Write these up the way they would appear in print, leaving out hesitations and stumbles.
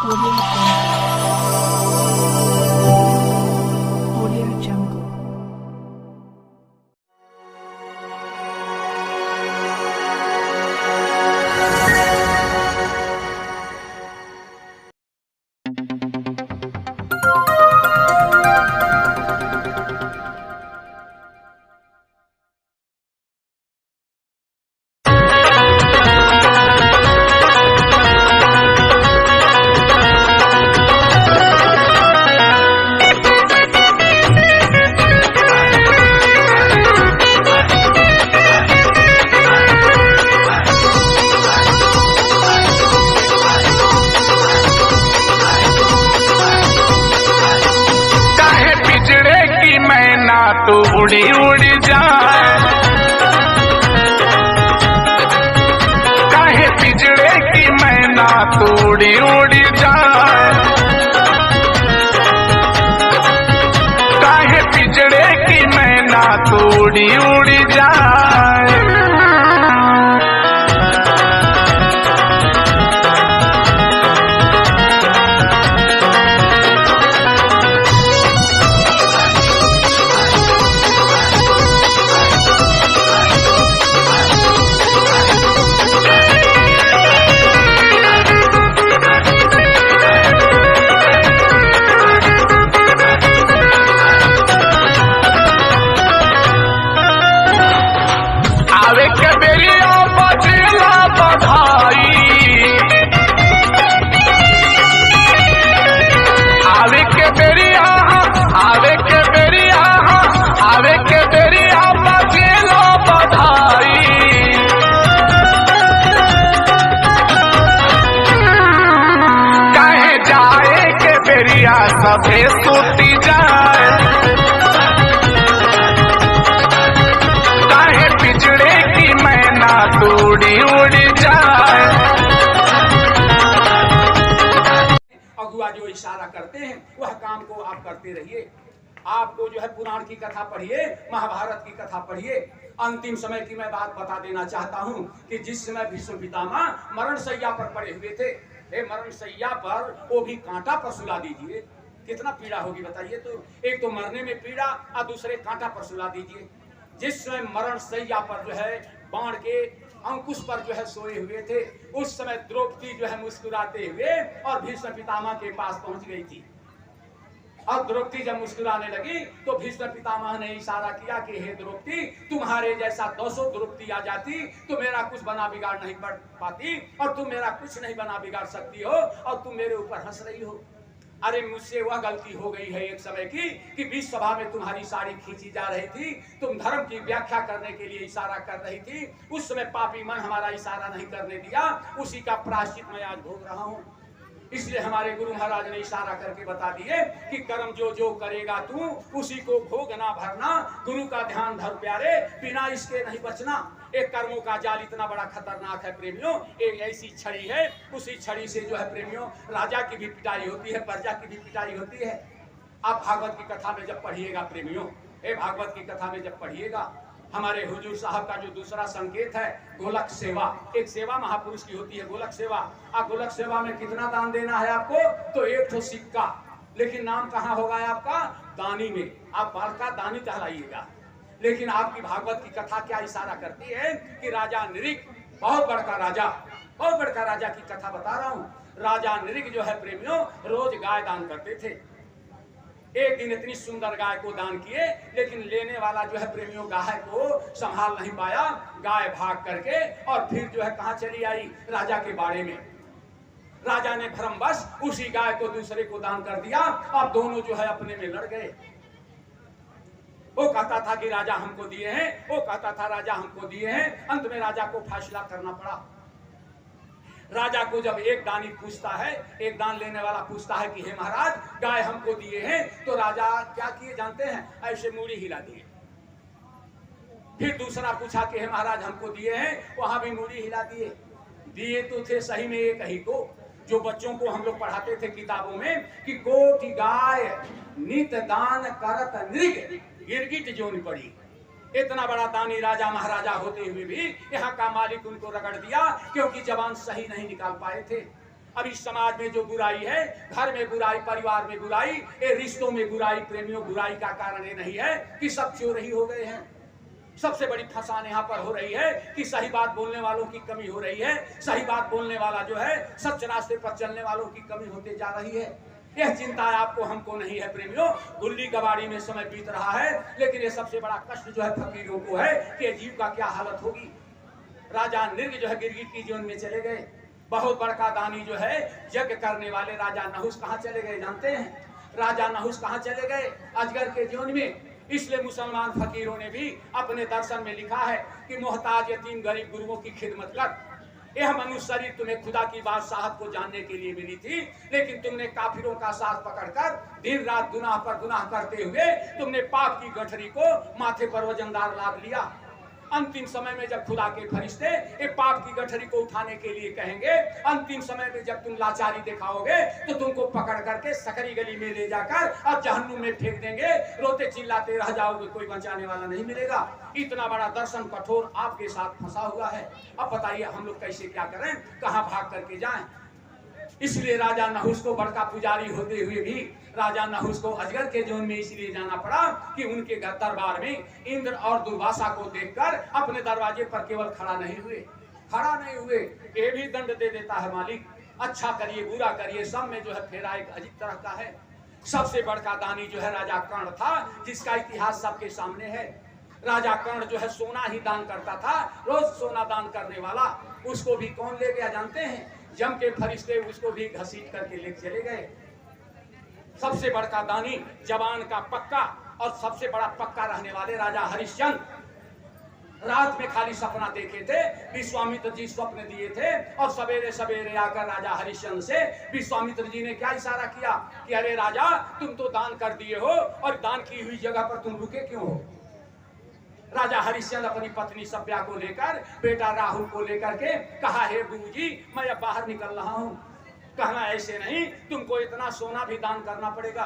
Audio Jungle. तो उड़ी उड़ी जाए, काहे पिजड़े की मैना तो उड़ी उड़ी जाए, काहे पिजड़े की मैना तो उड़ी उड़ी जाए। आवे के बेरिया बजेला बधाई, आवे के बेरिया, आवे के बेरिया, आवे के बेरिया बजेला बधाई। काहे जाए के बेरिया सभे सूती जाए, पिजड़े की मैना तो उड़ी उड़ी जाए। अगुआ जो इशारा करते हैं वह काम को आप करते रहिए। आपको जो है पुराण की कथा पढ़िए, महाभारत की कथा पढ़िए। अंतिम समय की मैं बात बता देना चाहता हूँ कि जिस समय भीष्म पितामह मरण शैया पर पड़े हुए थे, मरण शैया पर वो भी कांटा पर सुला दीजिए, कितना पीड़ा होगी बताइए। तो एक तो मरने में पीड़ा और दूसरे कांटा पर सुला दीजिए। जिस समय मरण शैया पर जो है बाण के अंकुश पर जो है सोए हुए थे, उस समय द्रौपदी जो है मुस्कुराते हुए और भीष्म पितामह के पास पहुंच गई थी। और द्रौपदी जब मुस्कुराने लगी तो भीष्म पितामह ने इशारा किया कि हे द्रौपदी, तुम्हारे जैसा 200 द्रौपदी आ जाती तो मेरा कुछ बना बिगाड़ नहीं पड़ पाती, और तुम मेरा कुछ नहीं बना बिगाड़ सकती हो, और तुम मेरे ऊपर हंस रही हो। अरे मुझसे वह गलती हो गई है एक समय की कि बीच सभा में तुम्हारी साड़ी खींची जा रही थी, तुम धर्म की व्याख्या करने के लिए इशारा कर रही थी, उस समय पापी मन हमारा इशारा नहीं करने दिया, उसी का प्रायश्चित मैं आज भोग रहा हूँ। इसलिए हमारे गुरु महाराज ने इशारा करके बता दिए कि कर्म जो जो करेगा तू उसी को भोगना भरना, गुरु का ध्यान धर प्यारे, बिना इसके नहीं बचना। एक कर्मों का जाल इतना बड़ा खतरनाक है प्रेमियों, एक ऐसी छड़ी है, उसी छड़ी से जो है प्रेमियों राजा की भी पिटाई होती है, प्रजा की भी पिटाई होती है। आप भागवत की कथा में जब पढ़िएगा प्रेमियों, भागवत की कथा में जब पढ़िएगा, हमारे हुजूर साहब का जो दूसरा संकेत है गोलक सेवा, एक सेवा महापुरुष की होती है गोलक सेवा। आप गोलक सेवा में कितना दान देना है आपको, तो एक तो सिक्का, लेकिन नाम कहाँ होगा आपका, दानी में, आप बालका दानी कहलाइएगा। लेकिन आपकी भागवत की कथा क्या इशारा करती है कि राजा नृग, बहुत बड़का राजा, बहुत बड़का राजा की कथा बता रहा हूँ। राजा नृग जो है प्रेमियों रोज गाय दान करते थे। एक दिन इतनी सुंदर गाय को दान किए, लेकिन लेने वाला जो है प्रेमियों गाय को संभाल नहीं पाया, गाय भाग करके और फिर जो है कहाँ चली आई, राजा के बाड़े में। राजा ने भ्रमवश उसी गाय को दूसरे को दान कर दिया और दोनों जो है अपने में लड़ गए। वो कहता था कि राजा हमको दिए हैं, वो कहता था राजा हमको दिए हैं। अंत में राजा को फैसला करना पड़ा। राजा को जब एक दानी पूछता है, एक दान लेने वाला पूछता है कि हे महाराज गाय हमको दिए हैं, तो राजा क्या किए जानते हैं, ऐसे मूड़ी हिला दिए। फिर दूसरा पूछा कि हे महाराज हमको दिए हैं, वहां भी मूड़ी हिला दिए। दिए तो थे सही में एक ही को, जो बच्चों को हम लोग पढ़ाते थे किताबों में कि कोटि गाय नित दान करत नृग गिरगिट जोन पड़ी। इतना बड़ा दानी राजा महाराजा होते हुए भी यहाँ का मालिक उनको रगड़ दिया, क्योंकि जबान सही नहीं निकाल पाए थे। अब इस समाज में जो बुराई है, घर में बुराई, परिवार में बुराई, ये रिश्तों में बुराई, प्रेमियों, बुराई का कारण ये नहीं है कि सब चोर ही हो गए हैं। सबसे बड़ी फंसान यहाँ पर हो रही है कि सही बात बोलने वालों की कमी हो रही है। सही बात बोलने वाला जो है, सच रास्ते पर चलने वालों की कमी होते जा रही है। यह चिंता आपको हमको नहीं है प्रेमियों। गुल्ली कबाड़ी में समय बीत रहा है, लेकिन ये सबसे बड़ा कष्ट जो है फकीरों को है कि जीव का क्या हालत होगी। राजा नृग जो है गिरगिट की जीवन में चले गए। बहुत बड़का दानी जो है, यज्ञ करने वाले राजा नहुस कहाँ चले गए जानते हैं? राजा नहुस कहाँ चले गए? अजगर के जीवन में। इसलिए मुसलमान फकीरों ने भी अपने दर्शन में लिखा है कि मोहताज यतीम गरीब गुरुओं की खिदमत कर। यह मनुष्य शरीर तुम्हें खुदा की बादशाहत को जानने के लिए मिली थी, लेकिन तुमने काफिरों का साथ पकड़कर दिन रात गुनाह पर गुनाह करते हुए तुमने पाप की गठरी को माथे पर वजनदार लाद लिया। अंतिम समय में जब खुदा के फरिश्ते ये पाप की गठरी को उठाने के लिए कहेंगे, अंतिम समय में जब तुम लाचारी दिखाओगे तो तुमको पकड़ करके सकरी गली में ले जाकर और जहन्नुम में फेंक देंगे। रोते चिल्लाते रह जाओगे, कोई बचाने वाला नहीं मिलेगा। इतना बड़ा दर्शन कठोर आपके साथ फंसा हुआ है। अब बताइए हम लोग कैसे क्या करें, कहाँ भाग करके जाएं? इसलिए राजा नहुस को बड़का पुजारी होते हुए भी राजा नहुस को अजगर के जीवन में इसलिए जाना पड़ा कि उनके घर दरबार में इंद्र और दुर्वासा को देखकर अपने दरवाजे पर केवल खड़ा नहीं हुए, ये भी दंड दे देता है मालिक। अच्छा करिए बुरा करिए, सब में जो है फेरा एक अजीब तरह का है। सबसे बड़का दानी जो है राजा कर्ण था, जिसका इतिहास सबके सामने है। राजा कर्ण जो है सोना ही दान करता था, रोज सोना दान करने वाला। उसको भी कौन ले गया जानते हैं? जम के फरिश्ते उसको भी घसीट करके ले चले गए। सबसे बड़का दानी, जवान का पक्का और सबसे बड़ा पक्का रहने वाले राजा हरिश्चंद्र रात में खाली सपना देखे थे। विश्वामित्र जी स्वप्न दिए थे और सवेरे सवेरे आकर राजा हरिश्चंद्र से विश्वामित्र जी ने क्या इशारा किया कि अरे राजा, तुम तो दान कर दिए हो और दान की हुई जगह पर तुम रुके क्यों हो? राजा हरिश्चंद्र अपनी पत्नी सभ्या को लेकर, बेटा राहुल को लेकर के कहा, हे गुरुजी, मैं अब बाहर निकल रहा हूं। कहना ऐसे नहीं, तुमको इतना सोना भी दान करना पड़ेगा।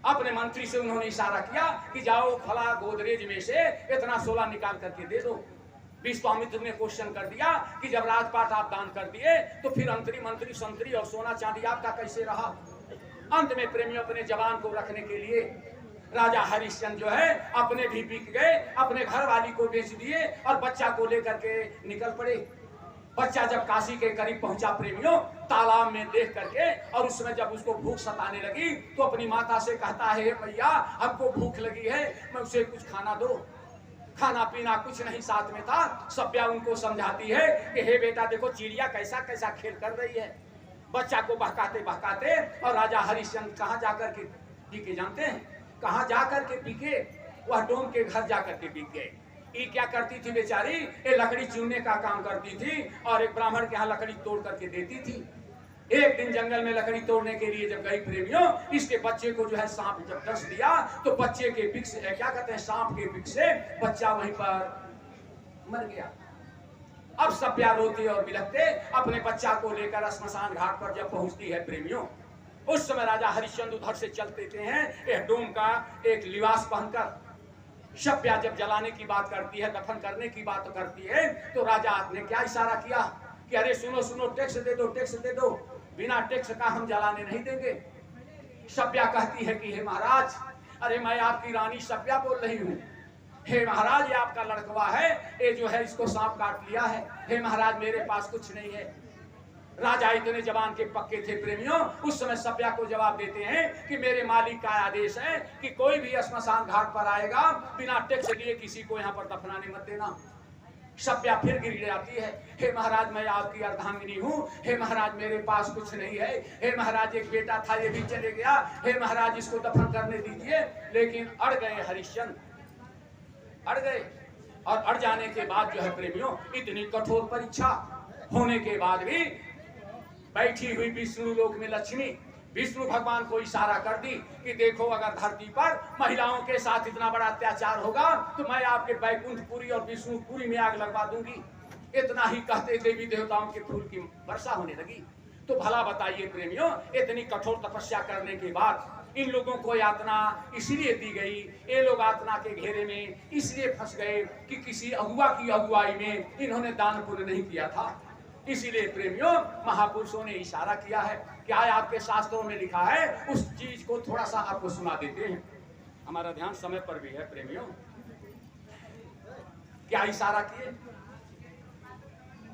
अपने मंत्री से उन्होंने इशारा किया कि जाओ फला गोदरेज में से इतना सोना निकाल करके दे दो। विश्वामित्र ने क्वेश्चन कर दिया कि जब राजपाट आप दान कर दिए तो फिर अंतरी मंत्री संतरी और सोना चांदी आपका कैसे रहा? अंत में प्रेमियों अपने जवान को रखने के लिए राजा हरिश्चंद्र जो है अपने भी बिक गए, अपने घर वाली को बेच दिए और बच्चा को लेकर के निकल पड़े। बच्चा जब काशी के करीब पहुंचा प्रेमियों, तालाब में देख करके, और उसमें जब उसको भूख सताने लगी तो अपनी माता से कहता है, भैया हमको भूख लगी है, मैं उसे कुछ खाना दो। खाना पीना कुछ नहीं साथ में था। सभ्या उनको समझाती है कि हे बेटा देखो चिड़िया कैसा कैसा खेल कर रही है। बच्चा को बहकाते बहकाते और राजा हरिश्चंद्र कहाँ जाकर के बिके जानते हैं? कहाँ जाकर के बिके? वह डोम के घर जाकर के बिक गए। ये क्या करती थी बेचारी? ये लकड़ी चुनने का काम करती थी और एक ब्राह्मण के यहाँ लकड़ी तोड़ करके देती थी। एक दिन जंगल में लकड़ी तोड़ने के लिए जब गई प्रेमियों, इसके बच्चे को जो है सांप जब डस दिया तो बच्चे के बिक से, क्या कहते हैं, सांप के बिक से बच्चा वहीं पर मर गया। अब सभ्या रोते और बिलखते अपने बच्चा को लेकर श्मशान घाट पर जब पहुंचती है प्रेमियों, उस समय राजा हरिश्चंद्र उधर से चलते हैं एक डोम का एक लिबास पहनकर। सभ्या जब जलाने की बात करती है, दफन करने की बात करती है, तो राजा ने क्या इशारा किया कि अरे सुनो सुनो, टैक्स दे दो, टैक्स दे दो, बिना टैक्स का हम जलाने नहीं देंगे। सभ्या कहती है कि हे महाराज, अरे मैं आपकी रानी सभ्या बोल रही हूँ। हे महाराज, ये आपका लड़कवा है, ये जो है इसको सांप काट लिया है। हे महाराज, मेरे पास कुछ नहीं है। राजा इतने जवान के पक्के थे प्रेमियों, उस समय सभ्या को जवाब देते हैं कि मेरे मालिक का आदेश है कि कोई भी श्मशान घाट पर आएगा बिना टैक्स दिए किसी को यहाँ पर दफनाने मत देना। सभ्या फिर गिर जाती है, हे महाराज मैं आपकी अर्धांगिनी हूँ, हे महाराज मेरे पास कुछ नहीं है, हे महाराज एक बेटा था ये भी चले गया, हे महाराज इसको दफन करने दीजिए। लेकिन अड़ गए हरिश्चंद्र, अड़ गए। और अड़ जाने के बाद जो है प्रेमियों, इतनी कठोर परीक्षा होने के बाद भी बैठी हुई विष्णु लोक में लक्ष्मी विष्णु भगवान को इशारा कर दी कि देखो अगर धरती पर महिलाओं के साथ इतना बड़ा अत्याचार होगा तो मैं आपके बैकुंठपुरी और विष्णुपुरी में आग लगवा दूंगी। इतना ही कहते देवी देवताओं के फूल की वर्षा होने लगी। तो भला बताइए प्रेमियों, इतनी कठोर तपस्या करने के बाद इन लोगों को यातना इसलिए दी गई, ये लोग यातना के घेरे में इसलिए फंस गए कि किसी अगुआ की अगुवाई में इन्होंने दान पुण्य नहीं किया था। इसीलिए प्रेमियों महापुरुषों ने इशारा किया है। क्या है आपके शास्त्रों में लिखा है, उस चीज को थोड़ा सा आपको सुना देते हैं। हमारा ध्यान समय पर भी है प्रेमियों। क्या इशारा किए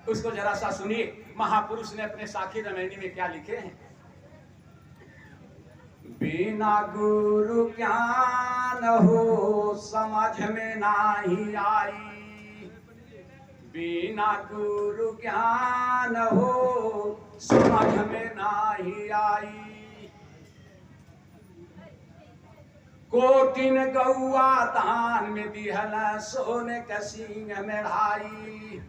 उसको जरा सा सुनिए। महापुरुष ने अपने साखी रामायणी में क्या लिखे हैं। बिना गुरु ज्ञान हो समझ में नाही आई, बिना गुरु ज्ञान हो समझ में नाही आई। कोटिन गौआ दान में दिहल सोने का सींग में ढाई,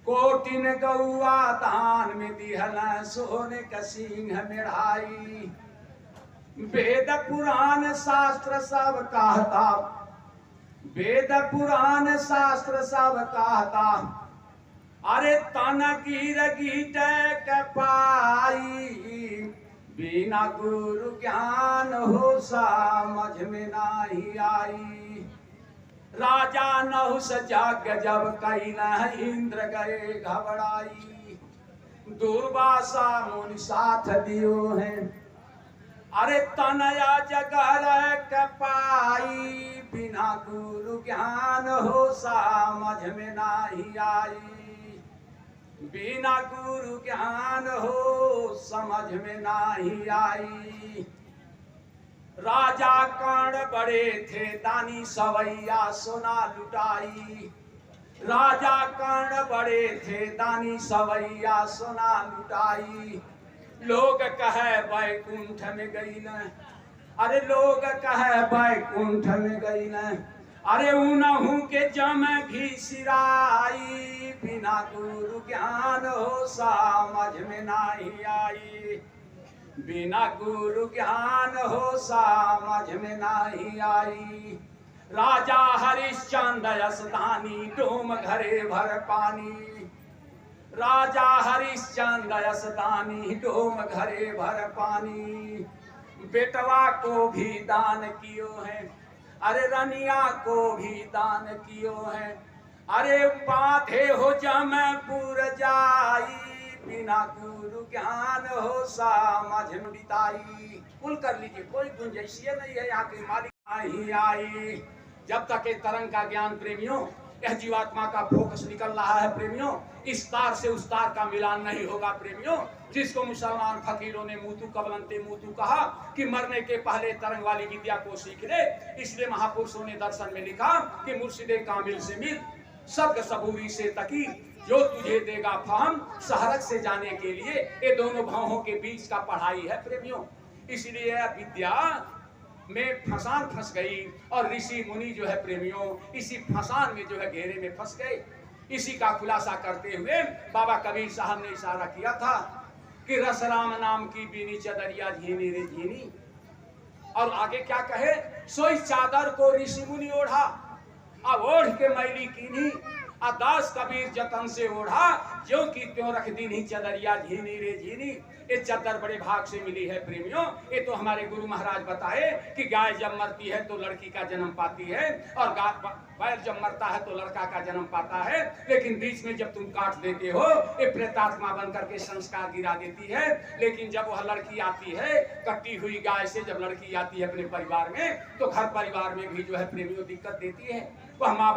कोटिन गौआ दान में दिहल सोने का सींग में ढाई। वेद पुराण शास्त्र सब कहता, वेद पुराण शास्त्र सब कहता, अरे तन गिर गीट कपाई। बिना गुरु ज्ञान हो समझ में नहीं आई। राजा नहुस जग जब कैला इंद्र गए घबराई। दुर्वासा मुनि साथ दियो है, अरे तनया जगर कपाई। बिना गुरु ज्ञान हो समझ में नहीं आई, बिना गुरु ज्ञान हो समझ में नहीं आई। राजा कर्ण बड़े थे दानी सवैया सोना लुटाई। राजा कर्ण बड़े थे दानी सवैया सोना लुटाई। लोग कहे बैकुंठ में गई न, अरे लोग कहे बैकुंठ में गई न, अरे उनहु के जम भी सिराई। बिना गुरु ज्ञान हो समझ में नहीं आई, बिना गुरु ज्ञान हो समझ में नहीं आई। राजा हरिश्चंद्र यशदानी डोम घरे भर पानी। राजा हरिश्चंद्र यशदानी डोम घरे भर पानी। बेटवा को भी दान कियो है, अरे रनिया को भी दान कियो है। अरे बाधे हो जमपुर जाई। बिना गुरु ज्ञान हो समझ में बिताई। कुल कर लीजिए, कोई गुंजाइश नहीं है यहाँ के मालिक नहीं आई। जब तक एक तरंग का ज्ञान प्रेमियों, यह जीवात्मा का फोकस निकल रहा है प्रेमियों, इस तार से उस तार का मिलान नहीं होगा प्रेमियों। जिसको मुसलमान फकीरों ने मुतु कबलंते मुतु कहा कि मरने के पहले तरंग वाली विद्या को सीख ले। इसलिए महापुरुषों ने दर्शन में लिखा कि मुर्शिदे कामिल से मिल, सब्र सबूरी से तकी, जो तुझे देगा फहम शहरत से जाने के लिए। ये दोनों भावों के बीच का पढ़ाई है प्रेमियों। इसलिए विद्या में फंसान फंस गई और ऋषि मुनि जो है प्रेमियों इसी फंसान में जो है घेरे में फंस गए। इसी का खुलासा करते हुए बाबा कबीर साहब ने इशारा किया था कि रस राम नाम की बीनी चदरिया झीनी रे झीनी। और आगे क्या कहे, सोई चादर को ऋषि मुनि ओढ़ा, अब ओढ़ के मैली कीनी। दास कबीर जतन से ओढ़ा, ज्यों की त्यों रख दी नहीं चदरिया झीनी रे झीनी। ये चद्दर बड़े भाग से मिली है प्रेमियों। ये तो हमारे गुरु महाराज बताए कि गाय जब मरती है तो लड़की का जन्म पाती है, और बैल जब मरता है तो लड़का का जन्म पाता है। लेकिन बीच में जब तुम काट देते हो, ये प्रेतात्मा बन करके संस्कार गिरा देती है। लेकिन जब वह लड़की आती है कटी हुई गाय से, जब लड़की आती है अपने परिवार में, तो घर परिवार में भी जो है प्रेमियों दिक्कत देती है। वह माँ